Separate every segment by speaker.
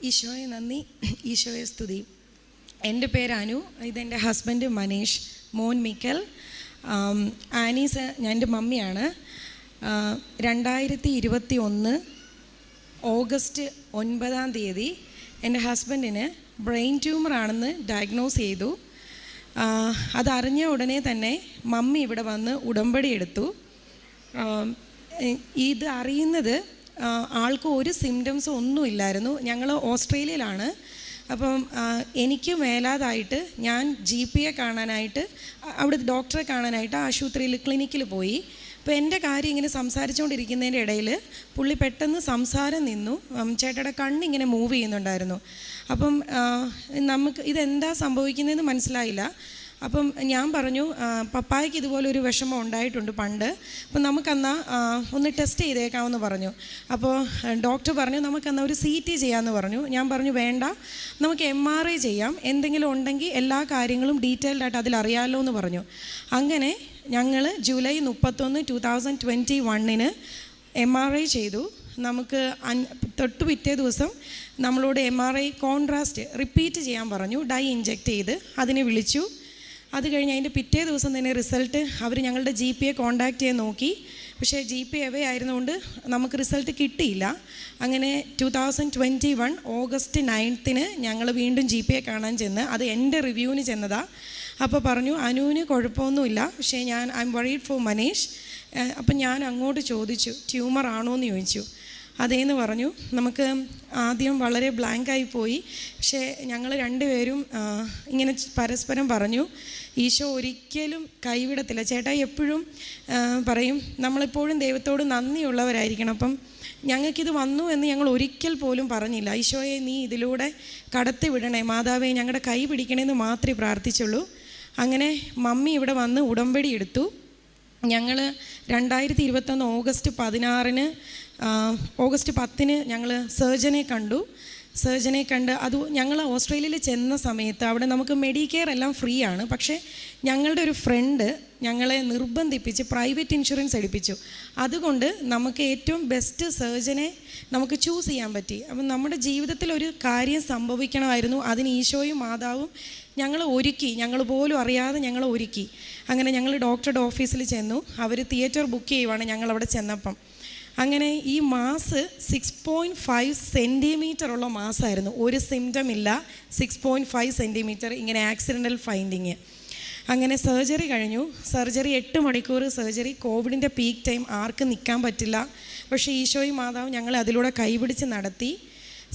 Speaker 1: ഈശോയെ നന്ദി, ഈശോയെ സ്തുതി. എൻ്റെ പേര് അനു, ഇതെൻ്റെ ഹസ്ബൻഡ് മനീഷ്, മോൻ മിക്കൽ. ആനീസ് എൻ്റെ മമ്മിയാണ്. 2021 ഓഗസ്റ്റ് 9 എൻ്റെ ഹസ്ബൻഡിന് ബ്രെയിൻ ട്യൂമറാണെന്ന് ഡയഗ്നോസ് ചെയ്തു. അതറിഞ്ഞ ഉടനെ തന്നെ മമ്മി ഇവിടെ വന്ന് ഉടമ്പടി എടുത്തു. ഇത് അറിയുന്നത് ആൾക്ക് ഒരു സിംറ്റംസും ഒന്നും ഇല്ലായിരുന്നു. ഞങ്ങൾ ഓസ്ട്രേലിയയിലാണ്. അപ്പം എനിക്ക് മേലാതായിട്ട് ഞാൻ GP കാണാനായിട്ട്, അവിടെ ഡോക്ടറെ കാണാനായിട്ട് ആശുപത്രിയിൽ ക്ലിനിക്കിൽ പോയി. അപ്പോൾ എൻ്റെ കാര്യം ഇങ്ങനെ സംസാരിച്ചുകൊണ്ടിരിക്കുന്നതിൻ്റെ ഇടയിൽ പുള്ളി പെട്ടെന്ന് സംസാരം നിന്നു. ചേട്ടയുടെ കണ്ണിങ്ങനെ മൂവ് ചെയ്യുന്നുണ്ടായിരുന്നു. അപ്പം നമുക്ക് ഇതെന്താ സംഭവിക്കുന്നതെന്ന് മനസ്സിലായില്ല. അപ്പം ഞാൻ പറഞ്ഞു, പപ്പായ്ക്ക് ഇതുപോലൊരു വിഷമം ഉണ്ടായിട്ടുണ്ട് പണ്ട്, അപ്പം നമുക്കെന്നാൽ ഒന്ന് ടെസ്റ്റ് ചെയ്തേക്കാമെന്ന് പറഞ്ഞു. അപ്പോൾ ഡോക്ടർ പറഞ്ഞു നമുക്കെന്നാൽ ഒരു CT ചെയ്യാമെന്ന് പറഞ്ഞു. ഞാൻ പറഞ്ഞു വേണ്ട, നമുക്ക് MRI ചെയ്യാം, എന്തെങ്കിലും ഉണ്ടെങ്കിൽ എല്ലാ കാര്യങ്ങളും ഡീറ്റെയിൽഡായിട്ട് അതിലറിയാമല്ലോ എന്ന് പറഞ്ഞു. അങ്ങനെ ഞങ്ങൾ ജൂലൈ 31, 2021 MRI ചെയ്തു. നമുക്ക് തൊട്ട് പിറ്റേ ദിവസം നമ്മളോട് MRI കോൺട്രാസ്റ്റ് റിപ്പീറ്റ് ചെയ്യാൻ പറഞ്ഞു. ഡൈ ഇഞ്ചെക്റ്റ് ചെയ്ത് അതിനെ വിളിച്ചു. അത് കഴിഞ്ഞ് അതിൻ്റെ പിറ്റേ ദിവസം തന്നെ റിസൾട്ട് അവർ ഞങ്ങളുടെ GP കോൺടാക്റ്റ് ചെയ്യാൻ നോക്കി. പക്ഷേ GP അവേ ആയിരുന്നുകൊണ്ട് നമുക്ക് റിസൾട്ട് കിട്ടിയില്ല. അങ്ങനെ 2021 ഓഗസ്റ്റ് 9 ഞങ്ങൾ വീണ്ടും GP കാണാൻ ചെന്ന്, അത് എൻ്റെ റിവ്യൂവിന് ചെന്നതാണ്. അപ്പോൾ പറഞ്ഞു അനുവിന് കുഴപ്പമൊന്നുമില്ല, പക്ഷേ I am worried for Manish. അപ്പം ഞാൻ അങ്ങോട്ട് ചോദിച്ചു ട്യൂമർ ആണോ എന്ന് ചോദിച്ചു. അതേന്ന് പറഞ്ഞു. നമുക്ക് ആദ്യം വളരെ ബ്ലാങ്കായി പോയി. പക്ഷേ ഞങ്ങൾ രണ്ടുപേരും ഇങ്ങനെ പരസ്പരം പറഞ്ഞു ഈശോ ഒരിക്കലും കൈവിടത്തില്ല. ചേട്ടായി എപ്പോഴും പറയും നമ്മളെപ്പോഴും ദൈവത്തോട് നന്ദിയുള്ളവരായിരിക്കണം. അപ്പം ഞങ്ങൾക്കിത് വന്നു എന്ന് ഞങ്ങൾ ഒരിക്കൽ പോലും പറഞ്ഞില്ല. ഈശോയെ നീ ഇതിലൂടെ കടത്തി വിടണേ, മാതാവേ ഞങ്ങളുടെ കൈ പിടിക്കണമെന്ന് മാത്രമേ പ്രാർത്ഥിച്ചുള്ളൂ. അങ്ങനെ മമ്മി ഇവിടെ വന്ന് ഉടമ്പടി എടുത്തു. ഞങ്ങൾ 2021 ഓഗസ്റ്റ് 16 ഓഗസ്റ്റ് 10 ഞങ്ങൾ സർജനെ കണ്ട് അത് ഞങ്ങൾ ഓസ്ട്രേലിയയിൽ ചെന്ന സമയത്ത് അവിടെ നമുക്ക് മെഡിക്കെയർ എല്ലാം ഫ്രീ ആണ്. പക്ഷേ ഞങ്ങളുടെ ഒരു ഫ്രണ്ട് ഞങ്ങളെ നിർബന്ധിപ്പിച്ച് പ്രൈവറ്റ് ഇൻഷുറൻസ് എടുപ്പിച്ചു. അതുകൊണ്ട് നമുക്ക് ഏറ്റവും ബെസ്റ്റ് സർജനെ നമുക്ക് ചൂസ് ചെയ്യാൻ പറ്റി. അപ്പം നമ്മുടെ ജീവിതത്തിൽ ഒരു കാര്യം സംഭവിക്കണമായിരുന്നു, അതിന് ഈശോയും മാതാവും ഞങ്ങൾ പോലും അറിയാതെ ഞങ്ങൾ ഒരുക്കി. അങ്ങനെ ഞങ്ങൾ ഡോക്ടറുടെ ഓഫീസിൽ ചെന്നു. അവർ തിയേറ്റർ ബുക്ക് ചെയ്യുവാണ് ഞങ്ങളവിടെ ചെന്നപ്പം. അങ്ങനെ ഈ മാസ് 6.5 സെൻറ്റിമീറ്റർ ഉള്ള മാസമായിരുന്നു. ഒരു സിംറ്റം ഇല്ല, 6.5 സെൻറ്റിമീറ്റർ, ഇങ്ങനെ ആക്സിഡൻ്റൽ ഫൈൻഡിങ്. അങ്ങനെ സർജറി കഴിഞ്ഞു. 8 മണിക്കൂർ സർജറി. കോവിഡിൻ്റെ പീക്ക് ടൈം, ആർക്കും നിൽക്കാൻ പറ്റില്ല. പക്ഷേ ഈശോയും മാതാവും ഞങ്ങളെ അതിലൂടെ കൈപിടിച്ച് നടത്തി.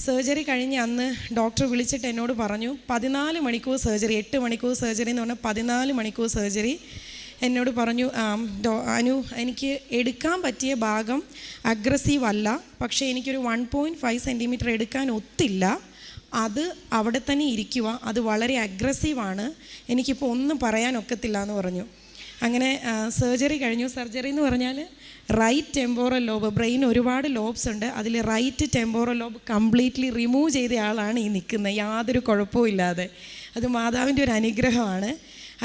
Speaker 1: സർജറി കഴിഞ്ഞ് അന്ന് ഡോക്ടർ വിളിച്ചിട്ട് എന്നോട് പറഞ്ഞു 14 മണിക്കൂർ സർജറി. 8 മണിക്കൂർ സർജറി എന്ന് പറഞ്ഞാൽ 14 മണിക്കൂർ സർജറി. എന്നോട് പറഞ്ഞു അനു, എനിക്ക് എടുക്കാൻ പറ്റിയ ഭാഗം അഗ്രസീവ് അല്ല, പക്ഷേ എനിക്കൊരു 1.5 സെൻറ്റിമീറ്റർ എടുക്കാൻ ഒത്തില്ല, അത് അവിടെ തന്നെ ഇരിക്കുക, അത് വളരെ അഗ്രസീവാണ്, എനിക്കിപ്പോൾ ഒന്നും പറയാൻ ഒക്കത്തില്ല എന്ന് പറഞ്ഞു. അങ്ങനെ സർജറി കഴിഞ്ഞു. സർജറി എന്ന് പറഞ്ഞാൽ റൈറ്റ് ടെമ്പോറൽ ലോബ്, ബ്രെയിൻ ഒരുപാട് ലോബ്സ് ഉണ്ട്, അതിൽ right temporal lobe completely remove ചെയ്ത ആളാണ് ഈ നിൽക്കുന്നത്, യാതൊരു കുഴപ്പവും ഇല്ലാതെ. അത് മാതാവിൻ്റെ ഒരു അനുഗ്രഹമാണ്.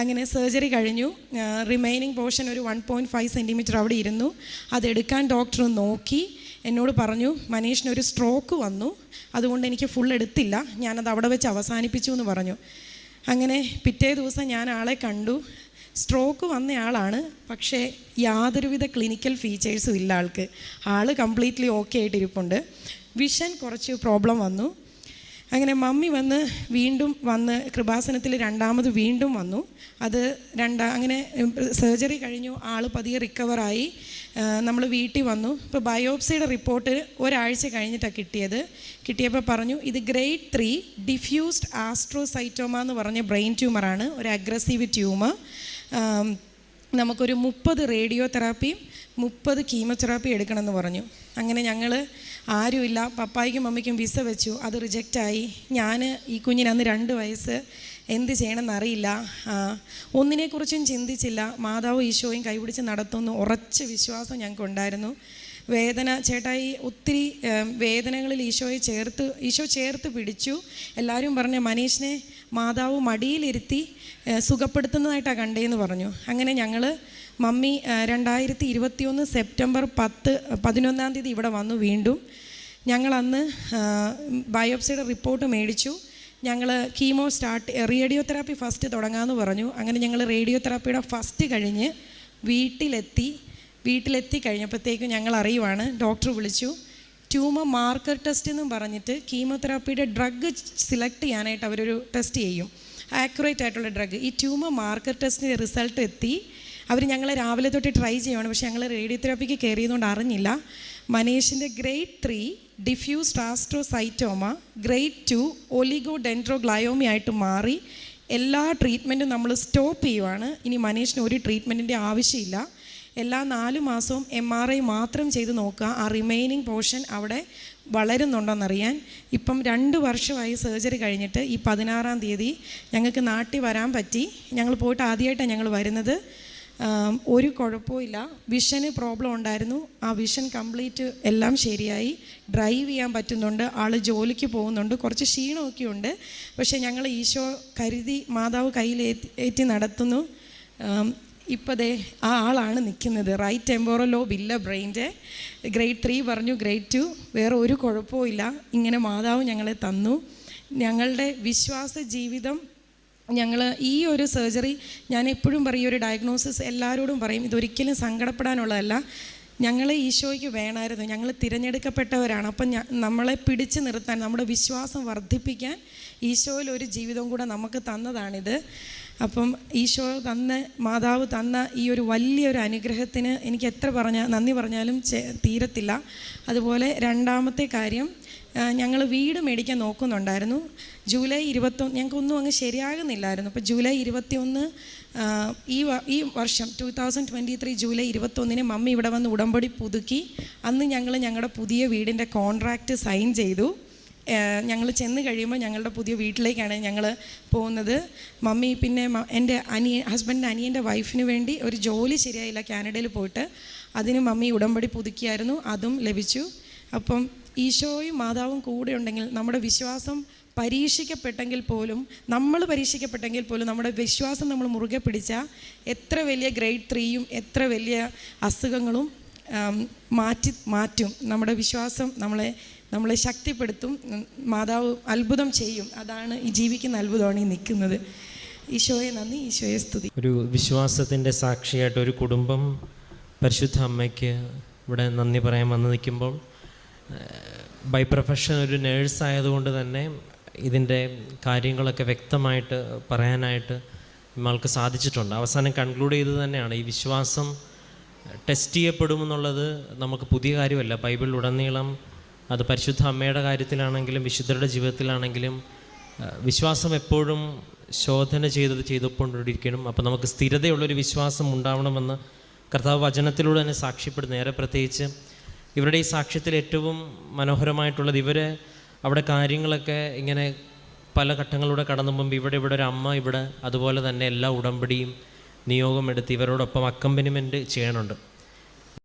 Speaker 1: അങ്ങനെ സർജറി കഴിഞ്ഞു. റിമൈനിങ് പോർഷൻ ഒരു 1.5 സെൻറ്റിമീറ്റർ അവിടെ ഇരുന്നു. അതെടുക്കാൻ ഡോക്ടർ നോക്കി എന്നോട് പറഞ്ഞു മനീഷിനൊരു സ്ട്രോക്ക് വന്നു, അതുകൊണ്ട് എനിക്ക് ഫുൾ എടുത്തില്ല, ഞാനത് അവിടെ വെച്ച് അവസാനിപ്പിച്ചു എന്ന് പറഞ്ഞു. അങ്ങനെ പിറ്റേ ദിവസം ഞാൻ ആളെ കണ്ടു. സ്ട്രോക്ക് വന്ന ആളാണ്, പക്ഷേ യാതൊരുവിധ ക്ലിനിക്കൽ ഫീച്ചേഴ്സും ഇല്ല ആൾക്ക്. ആൾ കംപ്ലീറ്റ്ലി ഓക്കെ ആയിട്ടിരിപ്പുണ്ട്. വിഷൻ കുറച്ച് പ്രോബ്ലം വന്നു. അങ്ങനെ മമ്മി വീണ്ടും വന്ന് കൃപാസനത്തിൽ രണ്ടാമത് വീണ്ടും വന്നു. അത് അങ്ങനെ സർജറി കഴിഞ്ഞു. ആൾ പതിയെ റിക്കവറായി. നമ്മൾ വീട്ടിൽ വന്നു. ഇപ്പോൾ ബയോപ്സിയുടെ റിപ്പോർട്ട് ഒരാഴ്ച കഴിഞ്ഞിട്ടാണ് കിട്ടിയപ്പോൾ പറഞ്ഞു ഇത് ഗ്രേഡ് 3 ഡിഫ്യൂസ്ഡ് ആസ്ട്രോസൈറ്റോമ എന്ന് പറഞ്ഞ ബ്രെയിൻ ട്യൂമറാണ്, ഒരു അഗ്രസീവ് ട്യൂമർ. നമുക്കൊരു 30 റേഡിയോ തെറാപ്പിയും 30 കീമോതെറാപ്പി എടുക്കണമെന്ന് പറഞ്ഞു. അങ്ങനെ ഞങ്ങൾ ആരുമില്ല, പപ്പായ്ക്കും മമ്മിക്കും വിസ വെച്ചു, അത് റിജക്റ്റായി. ഞാൻ ഈ കുഞ്ഞിന് അന്ന് 2 വയസ്സ്, എന്ത് ചെയ്യണമെന്നറിയില്ല, ഒന്നിനെക്കുറിച്ചും ചിന്തിച്ചില്ല. മാതാവും ഈശോയും കൈപിടിച്ച് നടത്തുമെന്ന് ഉറച്ച വിശ്വാസം ഞങ്ങൾക്കുണ്ടായിരുന്നു. വേദന ചേട്ടായി ഒത്തിരി വേദനകളിൽ ഈശോ ചേർത്ത് പിടിച്ചു. എല്ലാവരും പറഞ്ഞു മനീഷിനെ മാതാവ് മടിയിലിരുത്തി സുഖപ്പെടുത്തുന്നതായിട്ടാണ് കണ്ടേന്ന് പറഞ്ഞു. അങ്ങനെ ഞങ്ങൾ മമ്മി 2021 സെപ്റ്റംബർ 11 ഇവിടെ വന്നു. വീണ്ടും ഞങ്ങളന്ന് ബയോപ്സിയുടെ റിപ്പോർട്ട് മേടിച്ചു. ഞങ്ങൾ കീമോ റേഡിയോതെറാപ്പി ഫസ്റ്റ് തുടങ്ങാമെന്ന് പറഞ്ഞു. അങ്ങനെ ഞങ്ങൾ റേഡിയോതെറാപ്പിയുടെ ഫസ്റ്റ് കഴിഞ്ഞ് വീട്ടിലെത്തി കഴിഞ്ഞപ്പോഴത്തേക്കും ഞങ്ങൾ അറിയുവാണ്, ഡോക്ടർ വിളിച്ചു, ട്യൂമർ മാർക്കർ ടെസ്റ്റ് എന്നും പറഞ്ഞിട്ട് കീമോതെറാപ്പിയുടെ ഡ്രഗ് സെലക്ട് ചെയ്യാനായിട്ട് അവരൊരു ടെസ്റ്റ് ചെയ്യും, ആക്യുറേറ്റ് ആയിട്ടുള്ള ഡ്രഗ്. ഈ ട്യൂമർ മാർക്കർ ടെസ്റ്റിൻ്റെ റിസൾട്ട് എത്തി. അവർ ഞങ്ങളെ രാവിലെ തൊട്ട് ട്രൈ ചെയ്യുവാണ്. പക്ഷേ ഞങ്ങൾ റേഡിയോതെറാപ്പിക്ക് കയറിയതുകൊണ്ട് അറിഞ്ഞില്ല. മനേഷിൻ്റെ ഗ്രേഡ് 3 ഡിഫ്യൂസ് ആസ്ട്രോസൈറ്റോമ, ഗ്രേഡ് 2 ഒലിഗോഡെൻഡ്രോഗ്ലയോമി ആയിട്ട് മാറി. എല്ലാ ട്രീറ്റ്മെൻറ്റും നമ്മൾ സ്റ്റോപ്പ് ചെയ്യുവാണ്. ഇനി മനേഷിന് ഒരു ട്രീറ്റ്മെൻറ്റിൻ്റെ ആവശ്യമില്ല. എല്ലാ 4 മാസവും MRI മാത്രം ചെയ്ത് നോക്കുക, ആ റിമൈനിങ് പോർഷൻ അവിടെ വളരുന്നുണ്ടോയെന്നറിയാൻ. ഇപ്പം 2 വർഷമായി സർജറി കഴിഞ്ഞിട്ട്. ഈ 16-ാം തീയതി ഞങ്ങൾക്ക് നാട്ടിൽ വരാൻ പറ്റി. ഞങ്ങൾ പോയിട്ട് ആദ്യമായിട്ടാണ് ഞങ്ങൾ വരുന്നത്. ഒരു കുഴപ്പമില്ല. വിഷന് പ്രോബ്ലം ഉണ്ടായിരുന്നു, ആ വിഷൻ കംപ്ലീറ്റ് എല്ലാം ശരിയായി. ഡ്രൈവ് ചെയ്യാൻ പറ്റുന്നുണ്ട്, ആൾ ജോലിക്ക് പോകുന്നുണ്ട്, കുറച്ച് ക്ഷീണമൊക്കെ ഉണ്ട്. പക്ഷേ ഞങ്ങൾ ഈശോ കരുതി മാതാവ് കയ്യിലേറ്റി നടത്തുന്നു. ഇപ്പോൾ ദേ ആ ആളാണ് നിൽക്കുന്നത്. റൈറ്റ് ടെമ്പോറൽ ലോബ് ഇല്ല ബ്രെയിൻ്റെ. ഗ്രേഡ് 3 പറഞ്ഞു, ഗ്രേഡ് 2, വേറെ ഒരു കുഴപ്പവും ഇല്ല. ഇങ്ങനെ മാതാവ് ഞങ്ങളെ തന്നു. ഞങ്ങളുടെ വിശ്വാസ ജീവിതം, ഞങ്ങൾ ഈ ഒരു സർജറി, ഞാൻ എപ്പോഴും പറയും, ഒരു ഡയഗ്നോസിസ് എല്ലാവരോടും പറയും, ഇതൊരിക്കലും സങ്കടപ്പെടാനുള്ളതല്ല. ഞങ്ങളെ ഈശോയ്ക്ക് വേണമായിരുന്നു, ഞങ്ങൾ തിരഞ്ഞെടുക്കപ്പെട്ടവരാണ്. അപ്പം നമ്മളെ പിടിച്ചു നിർത്താൻ, നമ്മുടെ വിശ്വാസം വർദ്ധിപ്പിക്കാൻ ഈശോയിൽ ഒരു ജീവിതം കൂടെ നമുക്ക് തന്നതാണിത്. അപ്പം ഈശോ മാതാവ് തന്ന ഈ ഒരു വലിയൊരു അനുഗ്രഹത്തിന് എനിക്ക് എത്ര നന്ദി പറഞ്ഞാലും തീരത്തില്ല. അതുപോലെ രണ്ടാമത്തെ കാര്യം, ഞങ്ങൾ വീട് മേടിക്കാൻ നോക്കുന്നുണ്ടായിരുന്നു. ജൂലൈ 21, ഞങ്ങൾക്കൊന്നും അങ്ങ് ശരിയാകുന്നില്ലായിരുന്നു. അപ്പോൾ ജൂലൈ 21 ഈ വർഷം 2023 ജൂലൈ 21 മമ്മി ഇവിടെ വന്ന് ഉടമ്പടി പുതുക്കി. അന്ന് ഞങ്ങൾ ഞങ്ങളുടെ പുതിയ വീടിൻ്റെ കോൺട്രാക്റ്റ് സൈൻ ചെയ്തു. ഞങ്ങൾ ചെന്ന് കഴിയുമ്പോൾ ഞങ്ങളുടെ പുതിയ വീട്ടിലേക്കാണ് ഞങ്ങൾ പോകുന്നത്. മമ്മി പിന്നെ എൻ്റെ ഹസ്ബൻഡിൻ്റെ അനിയൻ്റെ വൈഫിന് വേണ്ടി ഒരു ജോലി ശരിയായില്ല കാനഡയിൽ പോയിട്ട്, അതിന് മമ്മി ഉടമ്പടി പുതുക്കിയായിരുന്നു, അതും ലഭിച്ചു. അപ്പം ഈശോയും മാതാവും കൂടെ ഉണ്ടെങ്കിൽ നമ്മുടെ വിശ്വാസം പരീക്ഷിക്കപ്പെട്ടെങ്കിൽ പോലും നമ്മുടെ വിശ്വാസം നമ്മൾ മുറുകെ പിടിച്ചാൽ എത്ര വലിയ ഗ്രേഡ് 3യും എത്ര വലിയ അസുഖങ്ങളും മാറ്റും. നമ്മുടെ വിശ്വാസം നമ്മളെ ശക്തിപ്പെടുത്തും. മാതാവ് അത്ഭുതം ചെയ്യും. അതാണ് ഈ ജീവിക്കുന്ന അത്ഭുതമാണ് ഈ നിൽക്കുന്നത്. ഈശോയെ നന്ദി, ഈശോയെ സ്തുതി.
Speaker 2: ഒരു വിശ്വാസത്തിൻ്റെ സാക്ഷിയായിട്ട് ഒരു കുടുംബം പരിശുദ്ധ അമ്മയ്ക്ക് ഇവിടെ നന്ദി പറയാൻ വന്ന് നിൽക്കുമ്പോൾ, ബൈ പ്രൊഫഷൻ ഒരു നേഴ്സായതുകൊണ്ട് തന്നെ ഇതിൻ്റെ കാര്യങ്ങളൊക്കെ വ്യക്തമായിട്ട് പറയാനായിട്ട് നമ്മൾക്ക് സാധിച്ചിട്ടുണ്ട്. അവസാനം കൺക്ലൂഡ് ചെയ്തത് തന്നെയാണ്, ഈ വിശ്വാസം ടെസ്റ്റ് ചെയ്യപ്പെടുമെന്നുള്ളത് നമുക്ക് പുതിയ കാര്യമല്ല. ബൈബിളിലുടനീളം അത് പരിശുദ്ധ അമ്മയുടെ കാര്യത്തിലാണെങ്കിലും വിശുദ്ധരുടെ ജീവിതത്തിലാണെങ്കിലും വിശ്വാസം എപ്പോഴും ശോധന ചെയ്തുകൊണ്ടിരിക്കണം. അപ്പോൾ നമുക്ക് സ്ഥിരതയുള്ളൊരു വിശ്വാസം ഉണ്ടാവണമെന്ന് കർത്താവ് വചനത്തിലൂടെ തന്നെ സാക്ഷ്യപ്പെടുന്നു. നേരെ പ്രത്യേകിച്ച് ഇവരുടെ ഈ സാക്ഷ്യത്തിൽ ഏറ്റവും മനോഹരമായിട്ടുള്ളത്, ഇവർ അവിടെ കാര്യങ്ങളൊക്കെ ഇങ്ങനെ പല ഘട്ടങ്ങളിലൂടെ കടന്നു പോകുമ്പോൾ ഇവിടെ ഒരു അമ്മ അതുപോലെ തന്നെ എല്ലാ ഉടമ്പടിയും നിയോഗമെടുത്ത് ഇവരോടൊപ്പം അക്കമ്പനിമെൻറ്റ് ചെയ്യണുണ്ട്.